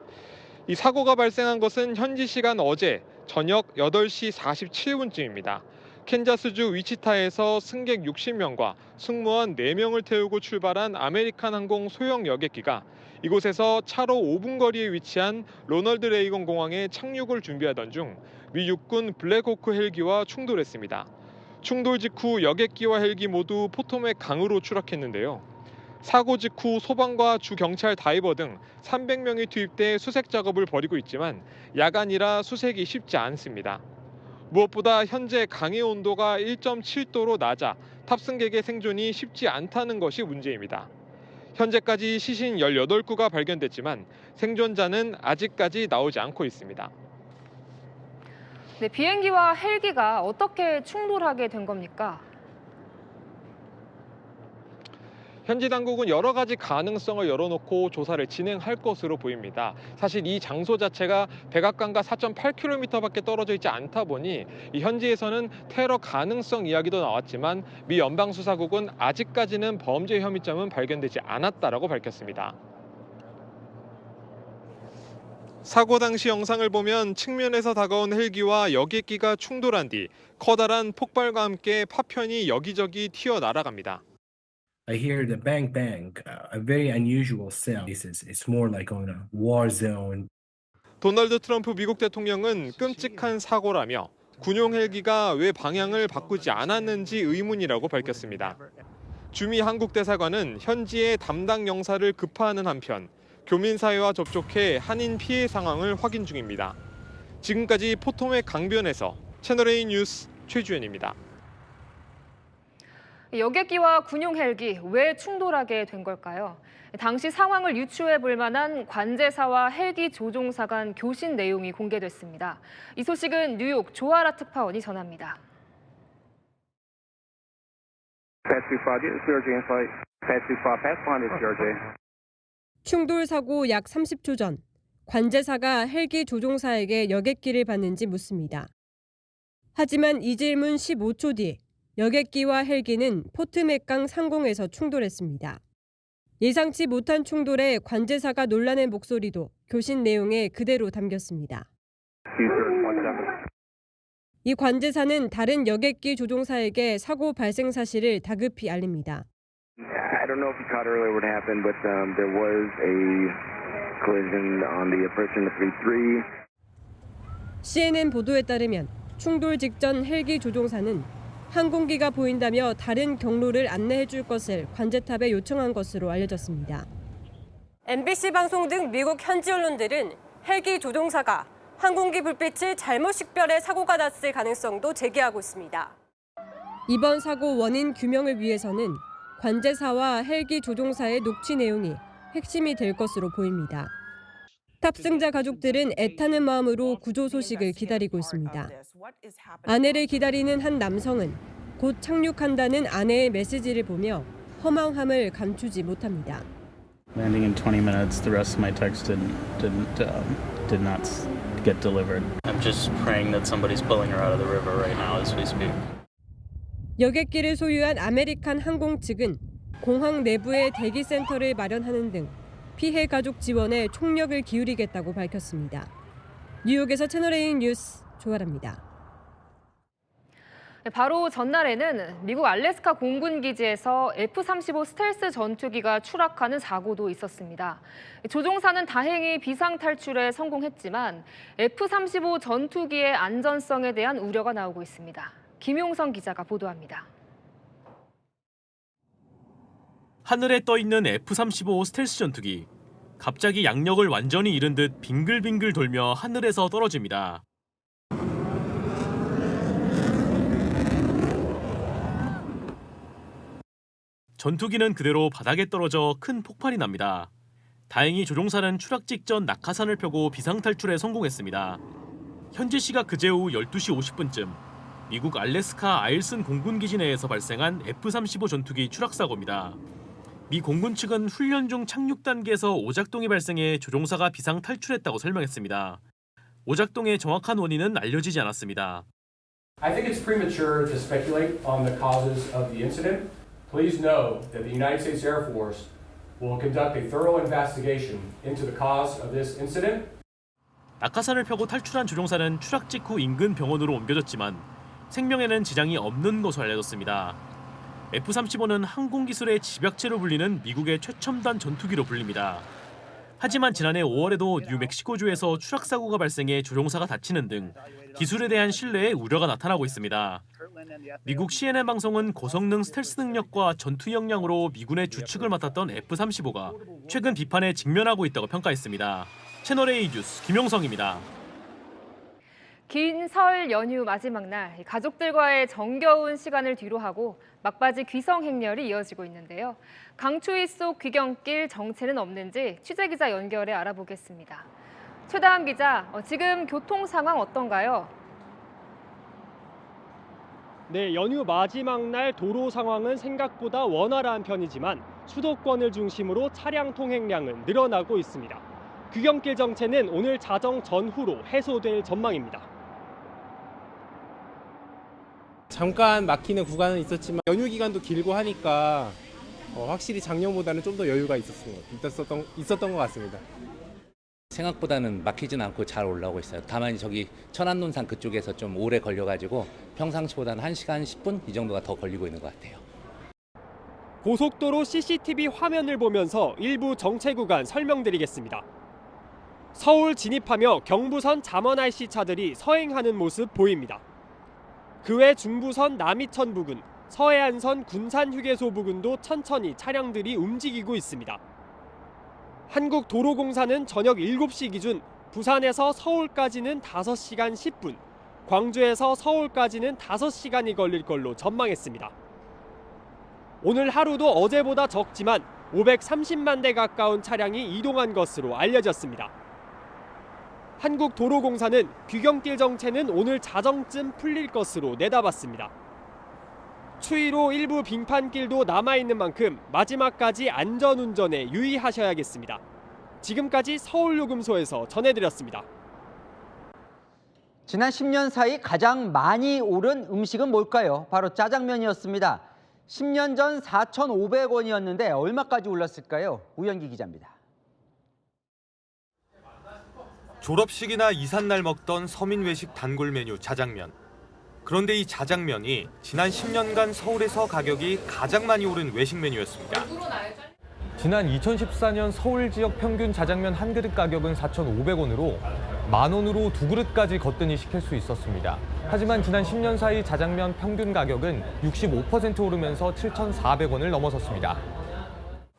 이 사고가 발생한 것은 현지 시간 어제 저녁 8시 47분쯤입니다. 캔자스주 위치타에서 승객 60명과 승무원 4명을 태우고 출발한 아메리칸 항공 소형 여객기가 이곳에서 차로 5분 거리에 위치한 로널드 레이건 공항에 착륙을 준비하던 중 미 육군 블랙호크 헬기와 충돌했습니다. 충돌 직후 여객기와 헬기 모두 포토맥 강으로 추락했는데요. 사고 직후 소방과 주경찰 다이버 등 300명이 투입돼 수색 작업을 벌이고 있지만 야간이라 수색이 쉽지 않습니다. 무엇보다 현재 강의 온도가 1.7도로 낮아 탑승객의 생존이 쉽지 않다는 것이 문제입니다. 현재까지 시신 18구가 발견됐지만 생존자는 아직까지 나오지 않고 있습니다. 네, 비행기와 헬기가 어떻게 충돌하게 된 겁니까? 현지 당국은 여러 가지 가능성을 열어놓고 조사를 진행할 것으로 보입니다. 사실 이 장소 자체가 백악관과 4.8km밖에 떨어져 있지 않다 보니 이 현지에서는 테러 가능성 이야기도 나왔지만 미 연방수사국은 아직까지는 범죄 혐의점은 발견되지 않았다라고 밝혔습니다. 사고 당시 영상을 보면 측면에서 다가온 헬기와 여객기가 충돌한 뒤 커다란 폭발과 함께 파편이 여기저기 튀어나아갑니다. I hear the bang bang, a very unusual sound. It's more like on a war zone. 도널드 트럼프 미국 대통령은 끔찍한 사고라며 군용 헬기가 왜 방향을 바꾸지 않았는지 의문이라고 밝혔습니다. 주미 한국 대사관은 현지의 담당 영사를 급파하는 한편 교민사회와 접촉해 한인 피해 상황을 확인 중입니다. 지금까지 포토맥 강변에서 채널A 뉴스 최주현입니다. 여객기와 군용 헬기 왜 충돌하게 된 걸까요? 당시 상황을 유추해 볼 만한 관제사와 헬기 조종사 간 교신 내용이 공개됐습니다. 이 소식은 뉴욕 조아라 특파원이 전합니다. 충돌 사고 약 30초 전 관제사가 헬기 조종사에게 여객기를 봤는지 묻습니다. 하지만 이 질문 15초 뒤 여객기와 헬기는 포트맥강 상공에서 충돌했습니다. 예상치 못한 충돌에 관제사가 놀라는 목소리도 교신 내용에 그대로 담겼습니다. 이 관제사는 다른 여객기 조종사에게 사고 발생 사실을 다급히 알립니다. I don't know if you caught earlier what happened, but there was a collision on the approach in the 3-3. CNN 보도에 따르면 충돌 직전 헬기 조종사는 항공기가 보인다며 다른 경로를 안내해 줄 것을 관제탑에 요청한 것으로 알려졌습니다. MBC 방송 등 미국 현지 언론들은 헬기 조종사가 항공기 불빛을 잘못 식별해 사고가 났을 가능성도 제기하고 있습니다. 이번 사고 원인 규명을 위해서는 관제사와 헬기 조종사의 녹취 내용이 핵심이 될 것으로 보입니다. 탑승자 가족들은 애타는 마음으로 구조 소식을 기다리고 있습니다. 아내를 기다리는 한 남성은 곧 착륙한다는 아내의 메시지를 보며 허망함을 감추지 못합니다. Landing in 20 minutes. The rest of my text did not get delivered. I'm just praying that somebody's pulling her out of the river right now as we speak. 여객기를 소유한 아메리칸 항공 측은 공항 내부에 대기센터를 마련하는 등 피해 가족 지원에 총력을 기울이겠다고 밝혔습니다. 뉴욕에서 채널A 뉴스 조아라입니다. 바로 전날에는 미국 알래스카 공군 기지에서 F-35 스텔스 전투기가 추락하는 사고도 있었습니다. 조종사는 다행히 비상 탈출에 성공했지만 F-35 전투기의 안전성에 대한 우려가 나오고 있습니다. 김용성 기자가 보도합니다. 하늘에 떠 있는 F-35 스텔스 전투기. 갑자기 양력을 완전히 잃은 듯 빙글빙글 돌며 하늘에서 떨어집니다. 전투기는 그대로 바닥에 떨어져 큰 폭발이 납니다. 다행히 조종사는 추락 직전 낙하산을 펴고 비상탈출에 성공했습니다. 현지 시각 그제 오후 12시 50분쯤 미국 알래스카 아일슨 공군기지 내에서 발생한 F-35 전투기 추락 사고입니다. 미 공군 측은 훈련 중 착륙 단계에서 오작동이 발생해 조종사가 비상탈출했다고 설명했습니다. 오작동의 정확한 원인은 알려지지 않았습니다. I think it's premature to speculate on the causes of the incident. Please know that the United States Air Force will conduct a thorough investigation into the cause of this incident. 낙하산을 펴고 탈출한 조종사는 추락 직후 인근 병원으로 옮겨졌지만 생명에는 지장이 없는 것으로 알려졌습니다. F-35는 항공기술의 집약체로 불리는 미국의 최첨단 전투기로 불립니다. 하지만 지난해 5월에도 뉴멕시코주에서 추락 사고가 발생해 조종사가 다치는 등 기술에 대한 신뢰에 우려가 나타나고 있습니다. 미국 CNN 방송은 고성능 스텔스 능력과 전투 역량으로 미군의 주축을 맡았던 F-35가 최근 비판에 직면하고 있다고 평가했습니다. 채널A 뉴스 김용성입니다. 긴 설 연휴 마지막 날 가족들과의 정겨운 시간을 뒤로하고 막바지 귀성 행렬이 이어지고 있는데요. 강추위 속 귀경길 정체는 없는지 취재기자 연결해 알아보겠습니다. 최다함 기자, 지금 교통 상황 어떤가요? 네, 연휴 마지막 날 도로 상황은 생각보다 원활한 편이지만 수도권을 중심으로 차량 통행량은 늘어나고 있습니다. 귀경길 정체는 오늘 자정 전후로 해소될 전망입니다. 잠깐 막히는 구간은 있었지만 연휴 기간도 길고 하니까 확실히 작년보다는 좀 더 여유가 있었던 것 같습니다. 생각보다는 막히진 않고 잘 올라오고 있어요. 다만 저기 천안논산 그쪽에서 좀 오래 걸려가지고 평상시보다는 1시간 10분 이 정도가 더 걸리고 있는 것 같아요. 고속도로 CCTV 화면을 보면서 일부 정체 구간 설명드리겠습니다. 서울 진입하며 경부선 잠원 IC 차들이 서행하는 모습 보입니다. 그 외 중부선 남이천 부근, 서해안선 군산휴게소 부근도 천천히 차량들이 움직이고 있습니다. 한국도로공사는 저녁 7시 기준 부산에서 서울까지는 5시간 10분, 광주에서 서울까지는 5시간이 걸릴 걸로 전망했습니다. 오늘 하루도 어제보다 적지만 530만 대 가까운 차량이 이동한 것으로 알려졌습니다. 한국도로공사는 귀경길 정체는 오늘 자정쯤 풀릴 것으로 내다봤습니다. 추위로 일부 빙판길도 남아있는 만큼 마지막까지 안전운전에 유의하셔야겠습니다. 지금까지 서울요금소에서 전해드렸습니다. 지난 10년 사이 가장 많이 오른 음식은 뭘까요? 바로 짜장면이었습니다. 10년 전 4,500원이었는데 얼마까지 올랐을까요? 우현기 기자입니다. 졸업식이나 이삿날 먹던 서민 외식 단골 메뉴 짜장면. 그런데 이 짜장면이 지난 10년간 서울에서 가격이 가장 많이 오른 외식 메뉴였습니다. 지난 2014년 서울 지역 평균 짜장면 한 그릇 가격은 4,500원으로 만 원으로 두 그릇까지 거뜬히 시킬 수 있었습니다. 하지만 지난 10년 사이 짜장면 평균 가격은 65% 오르면서 7,400원을 넘어섰습니다.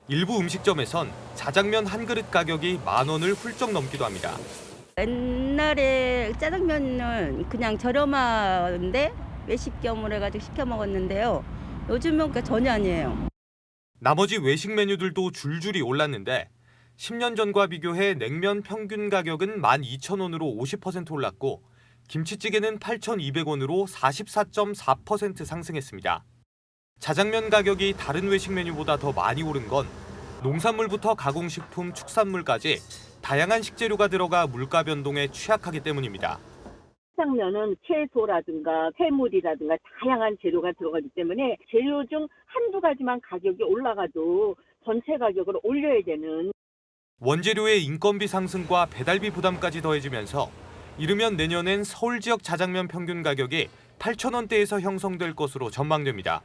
일부 음식점에선 짜장면 한 그릇 가격이 만 원을 훌쩍 넘기도 합니다. 옛날에 짜장면은 그냥 저렴한데 외식 겸으로 해가지고 시켜 먹었는데요. 요즘은 전혀 아니에요. 나머지 외식 메뉴들도 줄줄이 올랐는데 10년 전과 비교해 냉면 평균 가격은 12,000원으로 50% 올랐고 김치찌개는 8,200원으로 44.4% 상승했습니다. 자장면 가격이 다른 외식 메뉴보다 더 많이 오른 건 농산물부터 가공식품, 축산물까지 다양한 식재료가 들어가 물가 변동에 취약하기 때문입니다. 짜장면은 채소라든가 해물이라든가 다양한 재료가 들어가기 때문에 재료 중 한두 가지만 가격이 올라가도 전체 가격을 올려야 되는. 원재료의 인건비 상승과 배달비 부담까지 더해지면서 이르면 내년엔 서울 지역 자장면 평균 가격이 8,000원대에서 형성될 것으로 전망됩니다.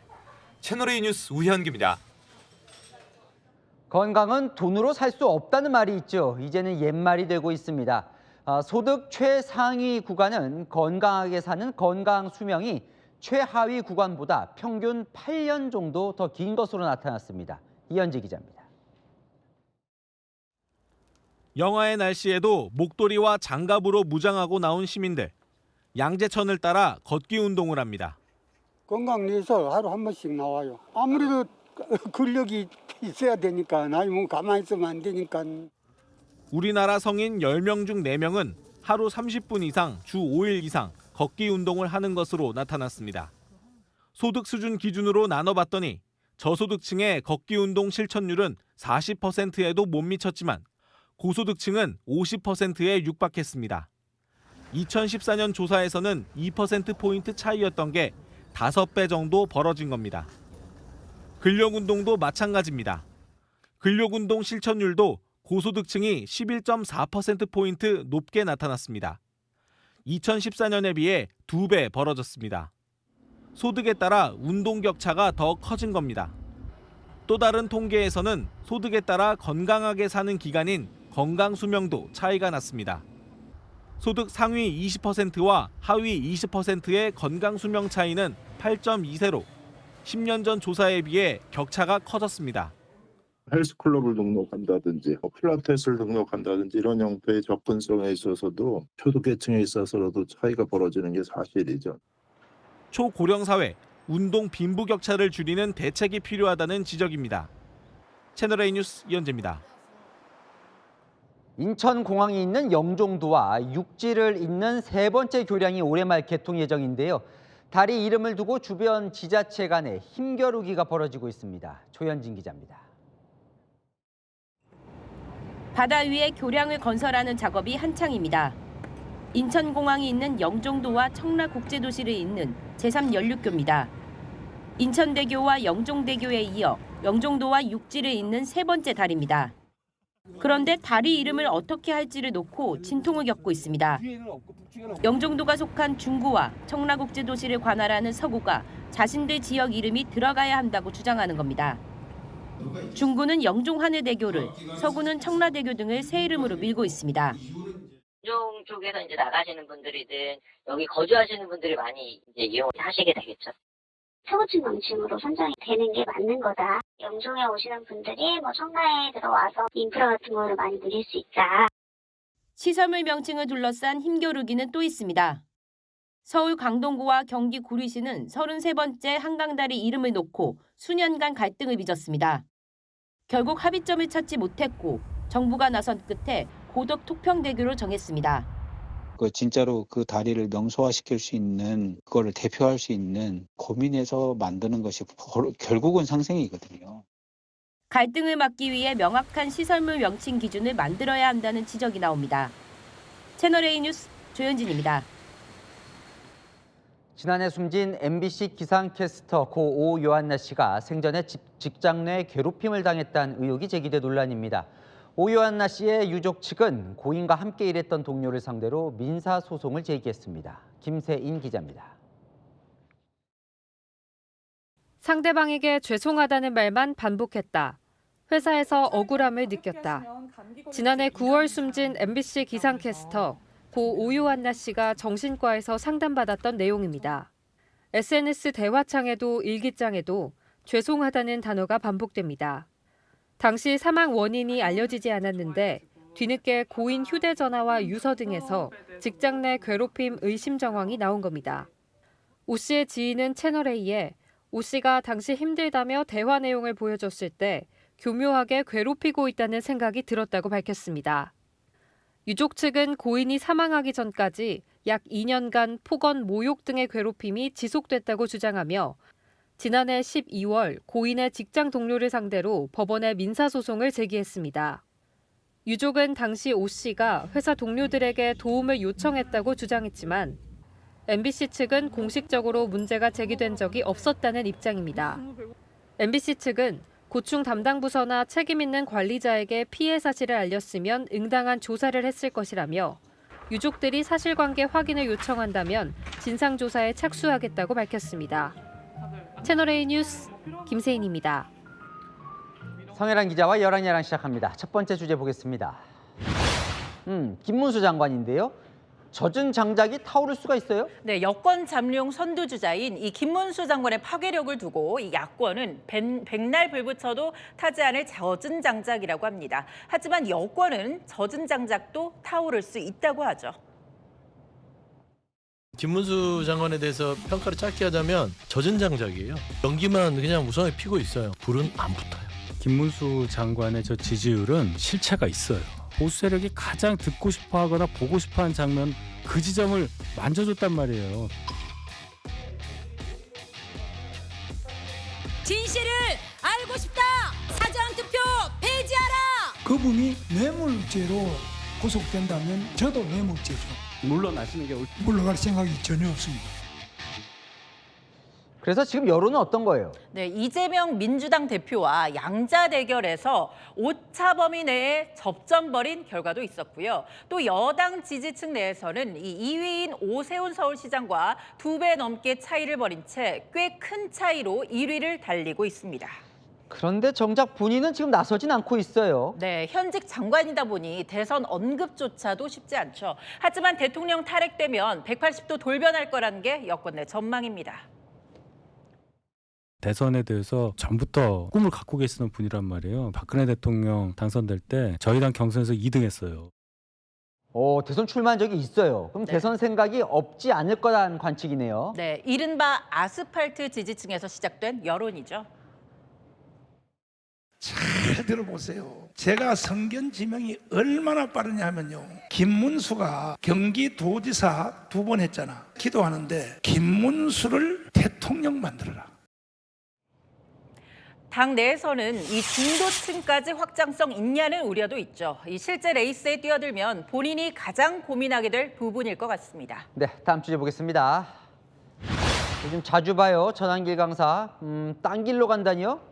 채널A 뉴스 우현기입니다. 건강은 돈으로 살 수 없다는 말이 있죠. 이제는 옛말이 되고 있습니다. 소득 최상위 구간은 건강하게 사는 건강 수명이 최하위 구간보다 평균 8년 정도 더 긴 것으로 나타났습니다. 이현지 기자입니다. 영하의 날씨에도 목도리와 장갑으로 무장하고 나온 시민들. 양재천을 따라 걷기 운동을 합니다. 건강 위해서 하루 한 번씩 나와요. 아무래도 근력이 있어야 되니까 나이 뭐 가만히 있으면 안 되니까. 우리나라 성인 10명 중 4명은 하루 30분 이상 주 5일 이상 걷기 운동을 하는 것으로 나타났습니다. 소득 수준 기준으로 나눠봤더니 저소득층의 걷기 운동 실천율은 40%에도 못 미쳤지만 고소득층은 50%에 육박했습니다. 2014년 조사에서는 2%포인트 차이였던 게 5배 정도 벌어진 겁니다. 근력운동도 마찬가지입니다. 근력운동 실천율도 고소득층이 11.4%포인트 높게 나타났습니다. 2014년에 비해 2배 벌어졌습니다. 소득에 따라 운동 격차가 더 커진 겁니다. 또 다른 통계에서는 소득에 따라 건강하게 사는 기간인 건강 수명도 차이가 났습니다. 소득 상위 20%와 하위 20%의 건강 수명 차이는 8.2세로 10년 전 조사에 비해 격차가 커졌습니다. 헬스클럽을 등록한다든지 필라테스를 등록한다든지 이런 형태의 접근성에 있어서도 초등계층에 있어서도 차이가 벌어지는 게 사실이죠. 초고령 사회, 운동 빈부 격차를 줄이는 대책이 필요하다는 지적입니다. 채널A 뉴스 이현재입니다. 인천공항이 있는 영종도와 육지를 잇는 세 번째 교량이 올해 말 개통 예정인데요. 다리 이름을 두고 주변 지자체 간에 힘겨루기가 벌어지고 있습니다. 조현진 기자입니다. 바다 위에 교량을 건설하는 작업이 한창입니다. 인천공항이 있는 영종도와 청라국제도시를 잇는 제3연륙교입니다. 인천대교와 영종대교에 이어 영종도와 육지를 잇는 세 번째 다리입니다. 그런데 다리 이름을 어떻게 할지를 놓고 진통을 겪고 있습니다. 영종도가 속한 중구와 청라국제도시를 관할하는 서구가 자신들 지역 이름이 들어가야 한다고 주장하는 겁니다. 중구는 영종하늘대교를, 서구는 청라대교 등을 새 이름으로 밀고 있습니다. 영종 쪽에서 이제 나가시는 분들이든 여기 거주하시는 분들이 많이 이제 이용하시게 되겠죠. 서구층 명칭으로 선정이 되는 게 맞는 거다. 영종에 오시는 분들이 청라에 들어와서 인프라 같은 거를 많이 누릴 수 있다. 시설물 명칭을 둘러싼 힘겨루기는 또 있습니다. 서울 강동구와 경기 구리시는 33번째 한강다리 이름을 놓고 수년간 갈등을 빚었습니다. 결국 합의점을 찾지 못했고 정부가 나선 끝에 고덕 토평대교로 정했습니다. 진짜로 그 다리를 명소화시킬 수 있는, 그거를 대표할 수 있는 고민해서 만드는 것이 결국은 상생이거든요. 갈등을 막기 위해 명확한 시설물 명칭 기준을 만들어야 한다는 지적이 나옵니다. 채널A 뉴스 조현진입니다. 지난해 숨진 MBC 기상캐스터 고 오요한나 씨가 생전에 직장 내 괴롭힘을 당했다는 의혹이 제기돼 논란입니다. 오요한나 씨의 유족 측은 고인과 함께 일했던 동료를 상대로 민사소송을 제기했습니다. 김세인 기자입니다. 상대방에게 죄송하다는 말만 반복했다. 회사에서 억울함을 느꼈다. 지난해 9월 숨진 MBC 기상캐스터 고 오요한나 씨가 정신과에서 상담받았던 내용입니다. SNS 대화창에도 일기장에도 죄송하다는 단어가 반복됩니다. 당시 사망 원인이 알려지지 않았는데 뒤늦게 고인 휴대전화와 유서 등에서 직장 내 괴롭힘 의심 정황이 나온 겁니다. 오 씨의 지인은 채널A에 오 씨가 당시 힘들다며 대화 내용을 보여줬을 때 교묘하게 괴롭히고 있다는 생각이 들었다고 밝혔습니다. 유족 측은 고인이 사망하기 전까지 약 2년간 폭언, 모욕 등의 괴롭힘이 지속됐다고 주장하며 지난해 12월 고인의 직장 동료를 상대로 법원에 민사소송을 제기했습니다. 유족은 당시 오 씨가 회사 동료들에게 도움을 요청했다고 주장했지만 MBC 측은 공식적으로 문제가 제기된 적이 없었다는 입장입니다. MBC 측은 고충 담당 부서나 책임 있는 관리자에게 피해 사실을 알렸으면 응당한 조사를 했을 것이라며 유족들이 사실관계 확인을 요청한다면 진상조사에 착수하겠다고 밝혔습니다. 채널A 뉴스 김세인입니다. 성혜란 기자와 열한야랑 시작합니다. 첫 번째 주제 보겠습니다. 김문수 장관인데요. 젖은 장작이 타오를 수가 있어요? 네, 여권 잠룡 선두주자인 이 김문수 장관의 파괴력을 두고 이 야권은 백날 불붙여도 타지 않을 젖은 장작이라고 합니다. 하지만 여권은 젖은 장작도 타오를 수 있다고 하죠. 김문수 장관에 대해서 평가를 짧게 하자면 젖은 장작이에요. 연기만 그냥 무성하게 피고 있어요. 불은 안 붙어요. 김문수 장관의 저 지지율은 실체가 있어요. 보수 세력이 가장 듣고 싶어하거나 보고 싶어하는 장면 그 지점을 만져줬단 말이에요. 진실을 알고 싶다. 사전투표 폐지하라. 그분이 뇌물죄로 구속된다면 저도 뇌물죄죠. 물러나시는 게 물러갈 생각이 전혀 없습니다. 그래서 지금 여론은 어떤 거예요? 네, 이재명 민주당 대표와 양자 대결에서 오차범위 내에 접전 벌인 결과도 있었고요. 또 여당 지지층 내에서는 이 2위인 오세훈 서울시장과 2배 넘게 차이를 벌인 채 꽤 큰 차이로 1위를 달리고 있습니다. 그런데 정작 본인은 지금 나서진 않고 있어요. 네, 현직 장관이다 보니 대선 언급조차도 쉽지 않죠. 하지만 대통령 탈핵되면 180도 돌변할 거라는 게 여권 내 전망입니다. 대선에 대해서 전부터 꿈을 갖고 계시는 분이란 말이에요. 박근혜 대통령 당선될 때 저희 당 경선에서 2등했어요. 대선 출마한 적이 있어요. 그럼 네. 대선 생각이 없지 않을 거라는 관측이네요. 네, 이른바 아스팔트 지지층에서 시작된 여론이죠. 잘 들어보세요. 제가 성견 지명이 얼마나 빠르냐 하면요. 김문수가 경기도지사 2번 했잖아. 기도하는데 김문수를 대통령 만들어라. 당 내에서는 이 중도층까지 확장성 있냐는 우려도 있죠. 이 실제 레이스에 뛰어들면 본인이 가장 고민하게 될 부분일 것 같습니다. 네, 다음 주제 보겠습니다. 요즘 자주 봐요. 전환길 강사. 딴 길로 간다니요?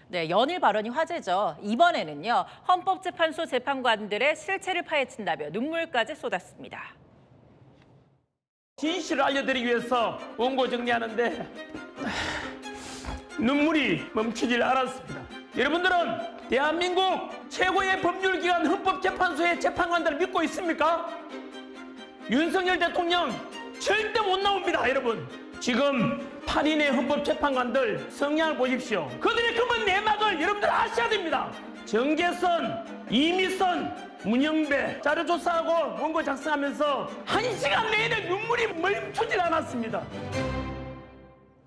네, 연일 발언이 화제죠. 이번에는요. 헌법재판소 재판관들의 실체를 파헤친다며 눈물까지 쏟았습니다. 진실을 알려드리기 위해서 원고 정리하는데 눈물이 멈추질 않았습니다. 여러분들은 대한민국 최고의 법률기관 헌법재판소의 재판관들을 믿고 있습니까? 윤석열 대통령 절대 못 나옵니다, 여러분. 지금 8인의 헌법재판관들 성향을 보십시오. 그들의 검은 내막을 여러분들 아셔야 됩니다. 정계선, 이미선, 문영배 자료 조사하고 원고 작성하면서 1시간 내내 눈물이 멈추질 않았습니다.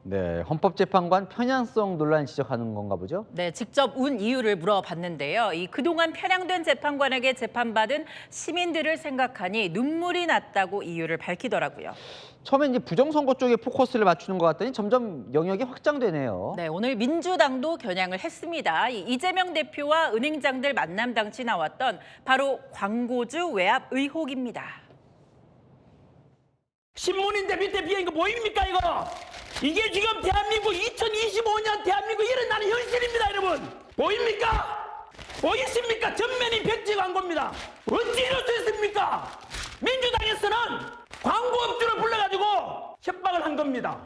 네, 헌법재판관 편향성 논란 지적하는 건가 보죠? 네, 직접 운 이유를 물어봤는데요. 이 그동안 편향된 재판관에게 재판받은 시민들을 생각하니 눈물이 났다고 이유를 밝히더라고요. 처음엔 이제 부정선거 쪽에 포커스를 맞추는 것 같더니 점점 영역이 확장되네요. 네, 오늘 민주당도 겨냥을 했습니다. 이재명 대표와 은행장들 만남 당시 나왔던 바로 광고주 외압 의혹입니다. 신문인데 밑에 비어있는 거 보입니까 이거? 이게 지금 대한민국 2025년 대한민국 일어나는 현실입니다, 여러분. 보입니까? 보이십니까? 전면이 백지 광고입니다. 어찌 이럴 수 있습니까? 민주당에서는 광고업주를 불러가지고 협박을 한 겁니다.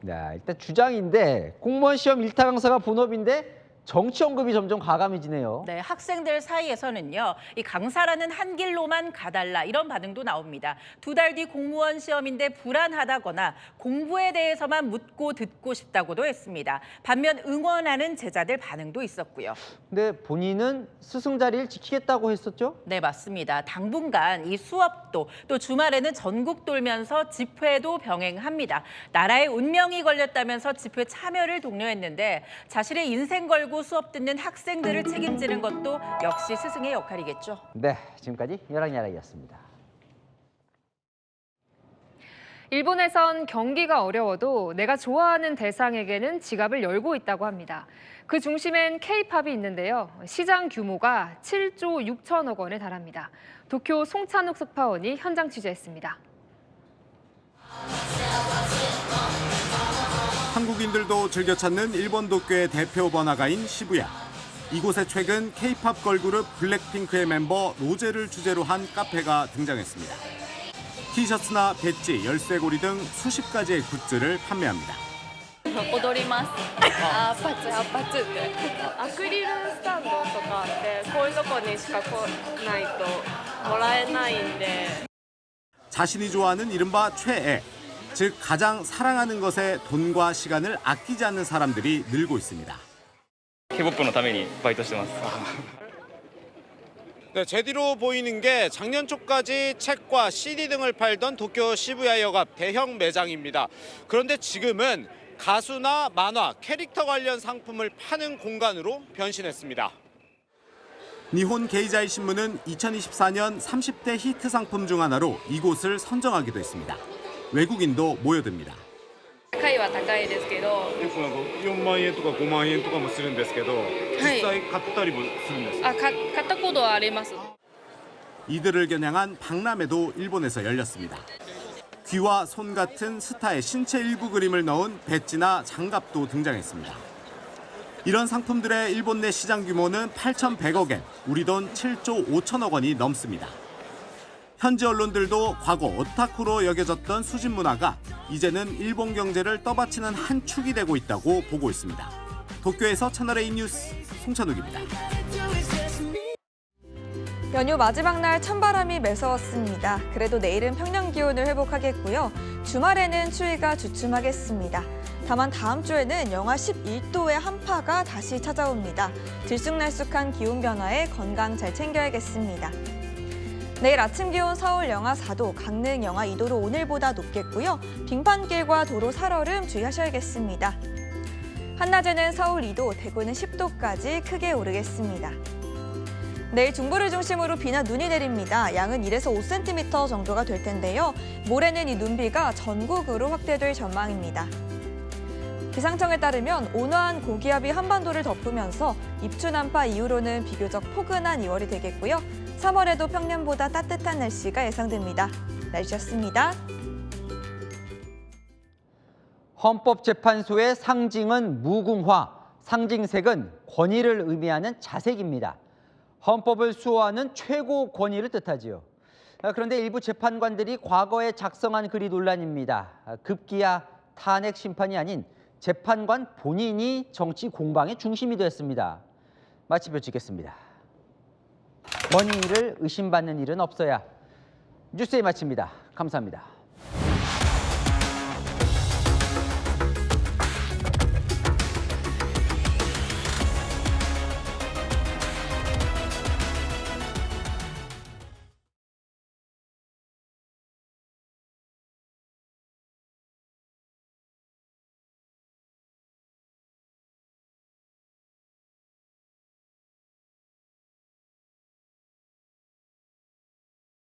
네, 일단 주장인데 공무원 시험 1타 강사가 본업인데 정치 언급이 점점 과감해지네요. 네, 학생들 사이에서는요, 이 강사라는 한 길로만 가달라 이런 반응도 나옵니다. 2달 뒤 공무원 시험인데 불안하다거나 공부에 대해서만 묻고 듣고 싶다고도 했습니다. 반면 응원하는 제자들 반응도 있었고요. 근데 본인은 스승 자리를 지키겠다고 했었죠? 네, 맞습니다. 당분간 이 수업도 또 주말에는 전국 돌면서 집회도 병행합니다. 나라의 운명이 걸렸다면서 집회 참여를 독려했는데 자신의 인생 걸고 수업 듣는 학생들을 책임지는 것도 역시 스승의 역할이겠죠. 네, 지금까지 열왕야락이었습니다. 일본에선 경기가 어려워도 내가 좋아하는 대상에게는 지갑을 열고 있다고 합니다. 그 중심엔 K-팝이 있는데요. 시장 규모가 7조 6천억 원에 달합니다. 도쿄 송찬욱 특파원이 현장 취재했습니다. 한국인들도 즐겨 찾는 일본 도쿄의 대표 번화가인 시부야. 이곳에 최근 K-팝 걸그룹 블랙핑크의 멤버 로제를 주제로 한 카페가 등장했습니다. 티셔츠나 배지, 열쇠고리 등 수십 가지의 굿즈를 판매합니다. 踊ります。あーパチあパチって。アクリルスタンドとかってこういうとこにしか来ないともらえないんで。 자신이 좋아하는 이른바 최애, 즉 가장 사랑하는 것에 돈과 시간을 아끼지 않는 사람들이 늘고 있습니다. K-POPのためにバイトしてます。 네, 제 뒤로 보이는 게 작년 초까지 책과 CD 등을 팔던 도쿄 시부야역 앞 대형 매장입니다. 그런데 지금은 가수나 만화, 캐릭터 관련 상품을 파는 공간으로 변신했습니다. 니혼 게이자이 신문은 2024년 30대 히트 상품 중 하나로 이곳을 선정하기도 했습니다. 외국인도 모여듭니다. 高いは高いですけど。結構なんか4万円とか5万円とかもするんですけど、実際買ったりもするんですか？あ、買ったことはあります。 이들을 겨냥한 박람회도 일본에서 열렸습니다. 귀와 손 같은 스타의 신체 일부 그림을 넣은 배지나 장갑도 등장했습니다. 이런 상품들의 일본 내 시장 규모는 8,100억 엔, 우리 돈 7조 5천억 원이 넘습니다. 현지 언론들도 과거 오타쿠로 여겨졌던 수집 문화가 이제는 일본 경제를 떠받치는 한 축이 되고 있다고 보고 있습니다. 도쿄에서 채널A 뉴스 송찬욱입니다. 연휴 마지막 날 찬바람이 매서웠습니다. 그래도 내일은 평년 기온을 회복하겠고요. 주말에는 추위가 주춤하겠습니다. 다만 다음 주에는 영하 11도의 한파가 다시 찾아옵니다. 들쑥날쑥한 기온 변화에 건강 잘 챙겨야겠습니다. 내일 아침 기온 서울 영하 4도, 강릉 영하 2도로 오늘보다 높겠고요. 빙판길과 도로 살얼음 주의하셔야겠습니다. 한낮에는 서울 2도, 대구는 10도까지 크게 오르겠습니다. 내일 중부를 중심으로 비나 눈이 내립니다. 양은 1에서 5cm 정도가 될 텐데요. 모레는 이 눈비가 전국으로 확대될 전망입니다. 기상청에 따르면 온화한 고기압이 한반도를 덮으면서 입춘 한파 이후로는 비교적 포근한 2월이 되겠고요. 3월에도 평년보다 따뜻한 날씨가 예상됩니다. 날씨였습니다. 헌법재판소의 상징은 무궁화, 상징색은 권위를 의미하는 자색입니다. 헌법을 수호하는 최고 권위를 뜻하지요. 그런데 일부 재판관들이 과거에 작성한 글이 논란입니다. 급기야 탄핵 심판이 아닌 재판관 본인이 정치 공방의 중심이 되었습니다. 마치 펼치겠습니다. 권위를 의심받는 일은 없어야. 뉴스에 마칩니다. 감사합니다.